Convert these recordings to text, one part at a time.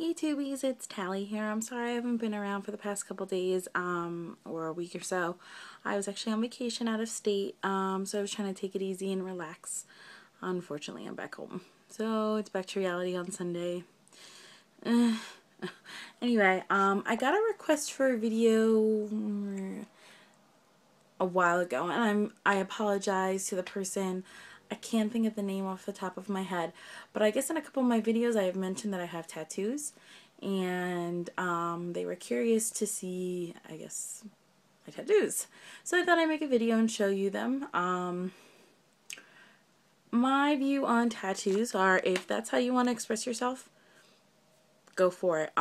Hey Tubies, it's Tally here. I'm sorry I haven't been around for the past couple days, or a week or so. I was actually on vacation out of state, so I was trying to take it easy and relax. Unfortunately, I'm back home. So it's back to reality on Sunday. Anyway, I got a request for a video a while ago, and I apologize to the person. I can't think of the name off the top of my head, but I guess in a couple of my videos I have mentioned that I have tattoos, and they were curious to see, I guess, my tattoos. So I thought I'd make a video and show you them. My view on tattoos are, if that's how you want to express yourself, go for it.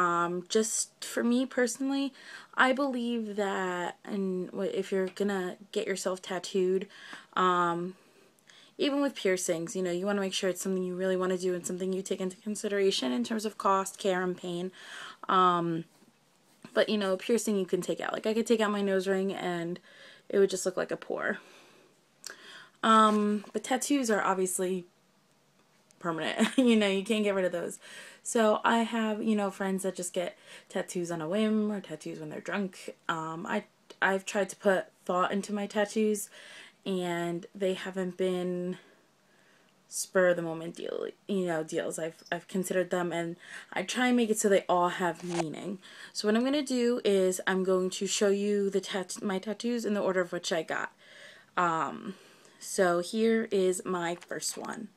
Just for me personally, I believe that, and if you're gonna get yourself tattooed, even with piercings, you know, you want to make sure it's something you really want to do and something you take into consideration in terms of cost, care, and pain. But, you know, piercing you can take out. Like, I could take out my nose ring and it would just look like a pore. But tattoos are obviously permanent. You know, you can't get rid of those. So I have, you know, friends that just get tattoos on a whim or tattoos when they're drunk. I've tried to put thought into my tattoos, and they haven't been spur of the moment deals. I've considered them, and I try and make it so they all have meaning. So what I'm going to do is I'm going to show you my tattoos in the order of which I got. So here is my first one.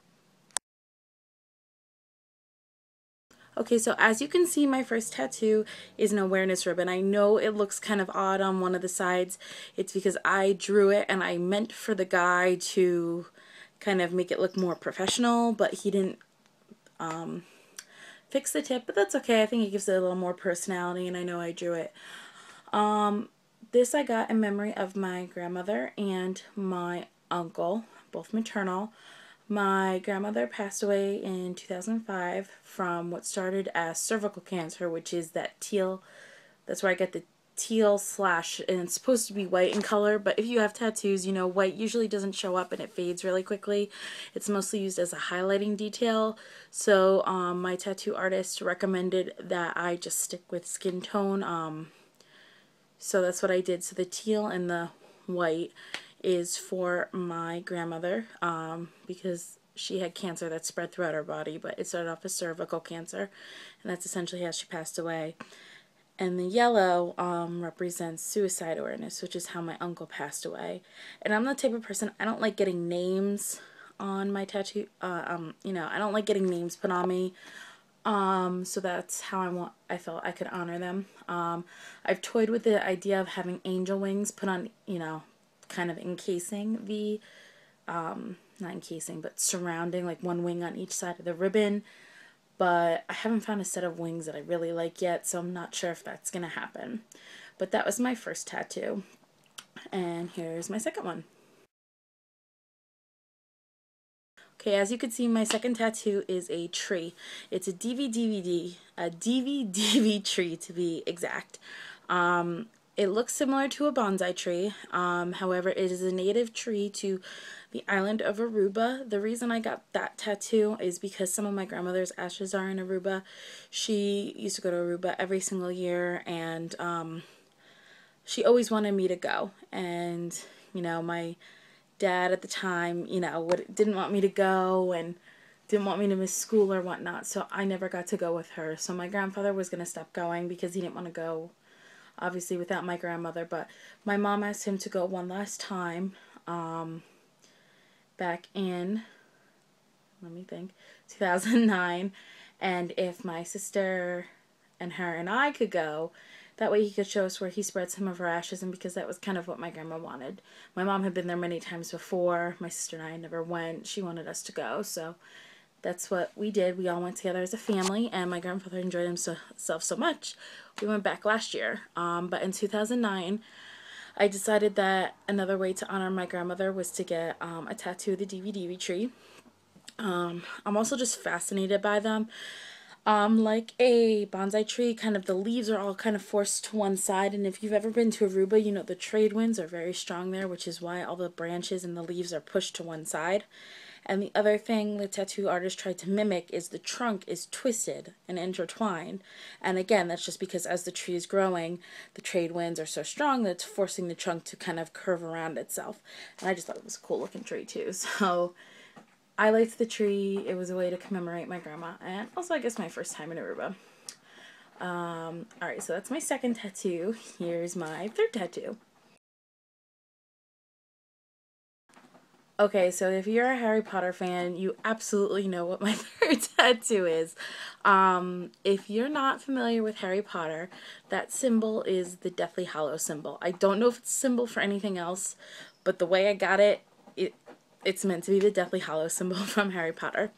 Okay, so as you can see, my first tattoo is an awareness ribbon. I know it looks kind of odd on one of the sides. It's because I drew it and I meant for the guy to kind of make it look more professional, but he didn't fix the tip, but that's okay. I think it gives it a little more personality, and I know I drew it. This I got in memory of my grandmother and my uncle, both maternal. My grandmother passed away in 2005 from what started as cervical cancer, which is that teal, that's where I get the teal slash, and it's supposed to be white in color, but if you have tattoos, you know, white usually doesn't show up and it fades really quickly. It's mostly used as a highlighting detail. So my tattoo artist recommended that I just stick with skin tone. So that's what I did. So the teal and the white is for my grandmother, because she had cancer that spread throughout her body, but it started off as cervical cancer, and that's essentially how she passed away. And the yellow represents suicide awareness, which is how my uncle passed away. And I'm the type of person, I don't like getting names on my tattoo. You know, I don't like getting names put on me. So that's how I felt I could honor them. I've toyed with the idea of having angel wings put on, you know, kind of encasing the, not encasing, but surrounding, like one wing on each side of the ribbon. But I haven't found a set of wings that I really like yet, so I'm not sure if that's going to happen. But that was my first tattoo. And here's my second one. Okay, as you can see, my second tattoo is a tree. It's a DV tree to be exact. It looks similar to a bonsai tree. However, it is a native tree to the island of Aruba. The reason I got that tattoo is because some of my grandmother's ashes are in Aruba. She used to go to Aruba every single year, and she always wanted me to go. And, you know, my dad at the time, you know, didn't want me to go and didn't want me to miss school or whatnot, so I never got to go with her. So my grandfather was going to stop going because he didn't want to go, obviously, without my grandmother. But my mom asked him to go one last time, back in, let me think, 2009, and if my sister and her and I could go, that way he could show us where he spread some of her ashes, and because that was kind of what my grandma wanted. My mom had been there many times before. My sister and I never went. She wanted us to go, so that's what we did. We all went together as a family, and my grandfather enjoyed himself so much. We went back last year, but in 2009, I decided that another way to honor my grandmother was to get a tattoo of the DV tree. I'm also just fascinated by them. Like a bonsai tree, kind of the leaves are all kind of forced to one side. And if you've ever been to Aruba, you know the trade winds are very strong there, which is why all the branches and the leaves are pushed to one side. And the other thing the tattoo artist tried to mimic is the trunk is twisted and intertwined. And again, that's just because as the tree is growing, the trade winds are so strong that it's forcing the trunk to kind of curve around itself. And I just thought it was a cool looking tree too. So I liked the tree. It was a way to commemorate my grandma, and also I guess my first time in Aruba. Alright, so that's my second tattoo. Here's my third tattoo. Okay, so if you're a Harry Potter fan, you absolutely know what my third tattoo is. If you're not familiar with Harry Potter, that symbol is the Deathly Hallows symbol. I don't know if it's a symbol for anything else, but the way I got it, it's meant to be the Deathly Hallows symbol from Harry Potter.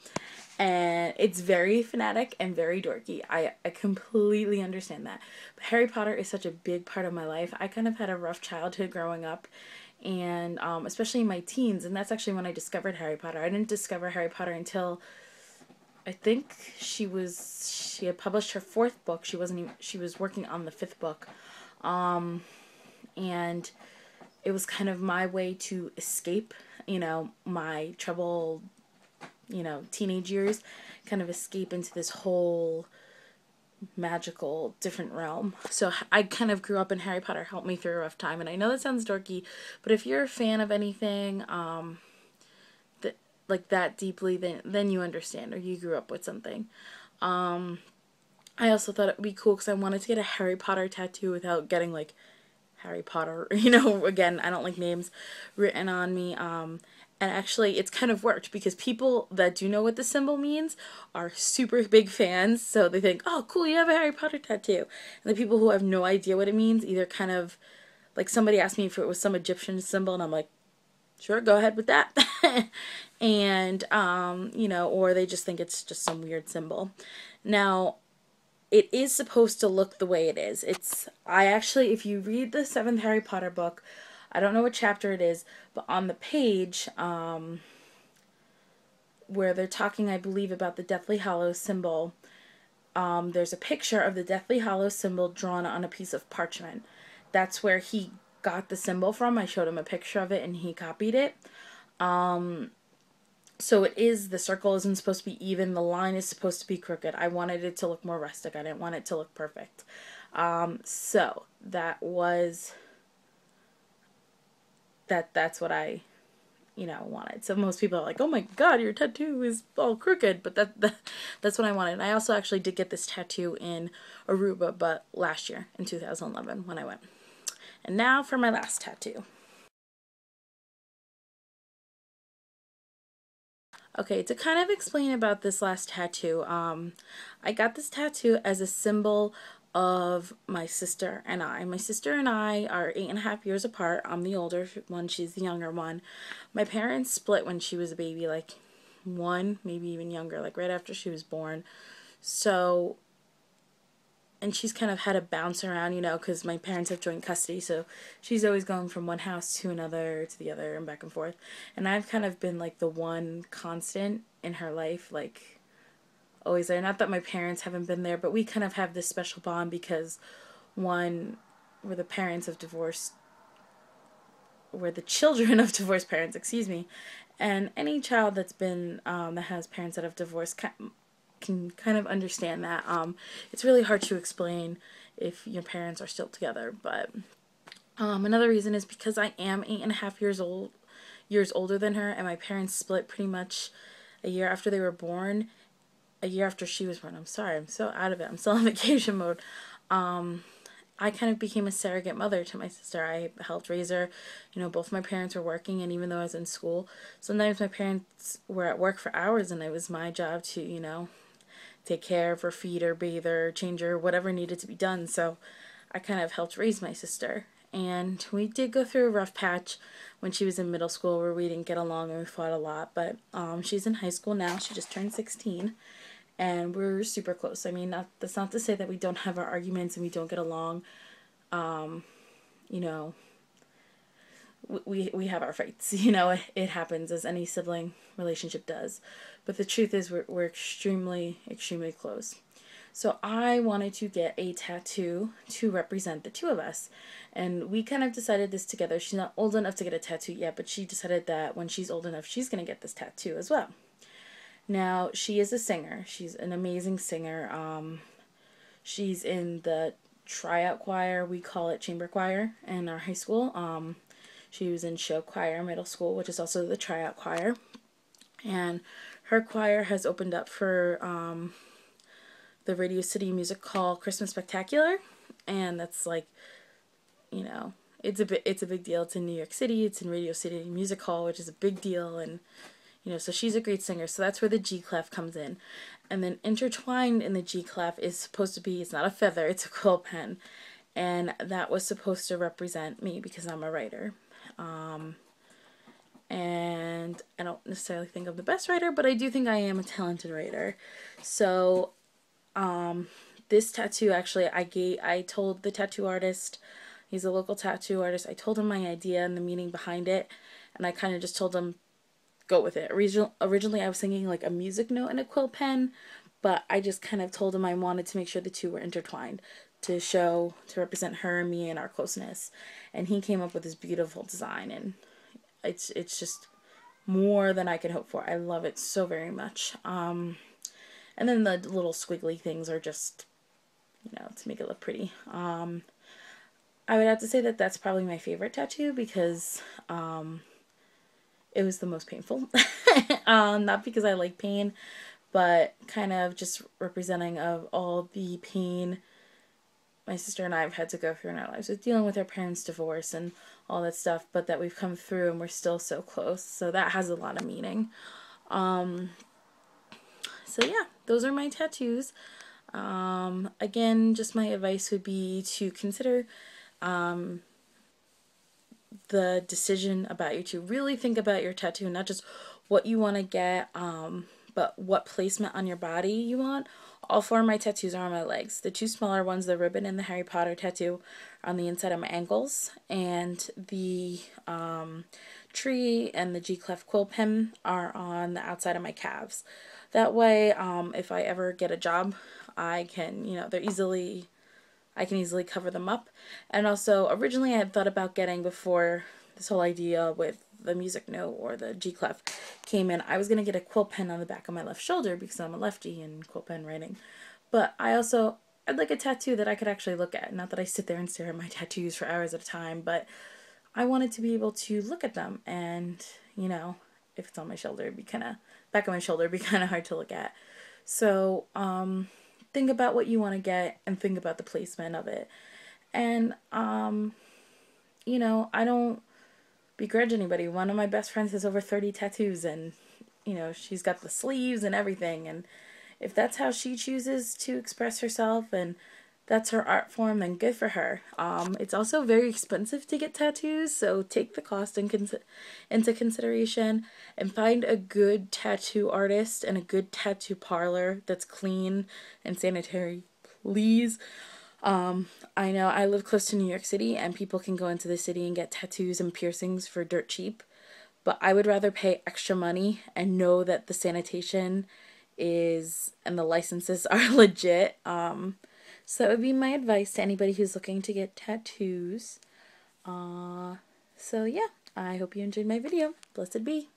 And it's very fanatic and very dorky. I completely understand that. But Harry Potter is such a big part of my life. I kind of had a rough childhood growing up, and especially in my teens, and that's actually when I discovered Harry Potter. I didn't discover Harry Potter until I think she had published her fourth book. She was working on the fifth book. And it was kind of my way to escape, my troubled, teenage years, kind of escape into this whole magical different realm. So I kind of grew up in Harry Potter, helped me through a rough time. And I know that sounds dorky, but if you're a fan of anything that like that deeply, then you understand, or you grew up with something. I also thought it would be cool because I wanted to get a Harry Potter tattoo without getting like Harry Potter, again, I don't like names written on me. And actually, it's kind of worked because people that do know what the symbol means are super big fans. So they think, oh, cool, you have a Harry Potter tattoo. And the people who have no idea what it means either kind of, like somebody asked me if it was some Egyptian symbol, and I'm like, sure, go ahead with that. And, or they just think it's just some weird symbol. Now, it is supposed to look the way it is. I actually, if you read the seventh Harry Potter book, I don't know what chapter it is, but on the page where they're talking, I believe, about the Deathly Hallows symbol, there's a picture of the Deathly Hallows symbol drawn on a piece of parchment. That's where he got the symbol from. I showed him a picture of it and he copied it. So the circle isn't supposed to be even, the line is supposed to be crooked. I wanted it to look more rustic. I didn't want it to look perfect. So that was, that's what I, wanted. So most people are like, oh my god, your tattoo is all crooked, but that's what I wanted. I also actually did get this tattoo in Aruba, but last year, in 2011, when I went. And now for my last tattoo. Okay, to kind of explain about this last tattoo, I got this tattoo as a symbol of my sister and I. My sister and I are 8.5 years apart. I'm the older one, she's the younger one. My parents split when she was a baby, like one, maybe even younger, like right after she was born. So, and she's kind of had to bounce around, because my parents have joint custody, so she's always going from one house to another, to the other, and back and forth. And I've kind of been like the one constant in her life, like always there. Not that my parents haven't been there, but we kind of have this special bond because one, we're the parents of divorced, we're the children of divorced parents, excuse me. And any child that's been, that has parents that have divorced can kind of understand that. It's really hard to explain if your parents are still together, but another reason is because I am 8.5 years older than her, and my parents split pretty much a year after they were born, a year after she was born. I'm sorry, I'm so out of it. I'm still on vacation mode. I kind of became a surrogate mother to my sister. I helped raise her. Both my parents were working, and even though I was in school, sometimes my parents were at work for hours, and it was my job to, take care of her, feed her, bathe her, change her, whatever needed to be done. So I kind of helped raise my sister. And we did go through a rough patch when she was in middle school where we didn't get along and we fought a lot. But she's in high school now. She just turned 16. And we're super close. I mean, that's not to say that we don't have our arguments and we don't get along. You know, we have our fights. It happens, as any sibling relationship does. But the truth is we're extremely, extremely close. So I wanted to get a tattoo to represent the two of us. And we kind of decided this together. She's not old enough to get a tattoo yet, but she decided that when she's old enough, she's going to get this tattoo as well. Now, she is a singer. She's an amazing singer. She's in the tryout choir. We call it chamber choir in our high school. She was in show choir middle school, which is also the tryout choir. And her choir has opened up for the Radio City Music Hall Christmas Spectacular, and that's like, you know, it's a big deal. It's in New York City. It's in Radio City Music Hall, which is a big deal, and you know, so she's a great singer. So that's where the G clef comes in, and then intertwined in the G clef is supposed to be, it's not a feather, it's a quill pen, and that was supposed to represent me because I'm a writer. And I don't necessarily think I'm the best writer, but I do think I am a talented writer. So this tattoo, actually, I told the tattoo artist, he's a local tattoo artist, I told him my idea and the meaning behind it, and I kind of just told him, go with it. Originally I was thinking like a music note and a quill pen, but I just kind of told him I wanted to make sure the two were intertwined to represent her and me and our closeness. And he came up with this beautiful design, and it's just more than I could hope for. I love it so very much. And then the little squiggly things are just, you know, to make it look pretty. I would have to say that that's probably my favorite tattoo because it was the most painful. Not because I like pain, but kind of just representing of all the pain my sister and I have had to go through in our lives with dealing with our parents' divorce and all that stuff, but that we've come through and we're still so close. So that has a lot of meaning. So yeah, those are my tattoos. Again, just my advice would be to consider the decision about you, to really think about your tattoo, not just what you want to get, but what placement on your body you want. All four of my tattoos are on my legs. The two smaller ones, the ribbon and the Harry Potter tattoo, are on the inside of my ankles, and the tree and the G clef quill pen are on the outside of my calves. That way, if I ever get a job, I can, you know, I can easily cover them up. And also, originally I had thought about getting, before this whole idea with the music note or the G clef came in, I was going to get a quill pen on the back of my left shoulder because I'm a lefty and quill pen writing. But I'd like a tattoo that I could actually look at. Not that I sit there and stare at my tattoos for hours at a time, but I wanted to be able to look at them, and, you know, if it's on my shoulder, it'd be kind of, back of my shoulder, it'd be kind of hard to look at. So, think about what you want to get and think about the placement of it. And, you know, I don't begrudge anybody. One of my best friends has over 30 tattoos, and, you know, she's got the sleeves and everything. And if that's how she chooses to express herself and that's her art form, then good for her. It's also very expensive to get tattoos, so take the cost into consideration and find a good tattoo artist and a good tattoo parlor that's clean and sanitary, please. I know I live close to New York City, and people can go into the city and get tattoos and piercings for dirt cheap, but I would rather pay extra money and know that the sanitation and the licenses are legit. So that would be my advice to anybody who's looking to get tattoos. So yeah, I hope you enjoyed my video. Blessed be.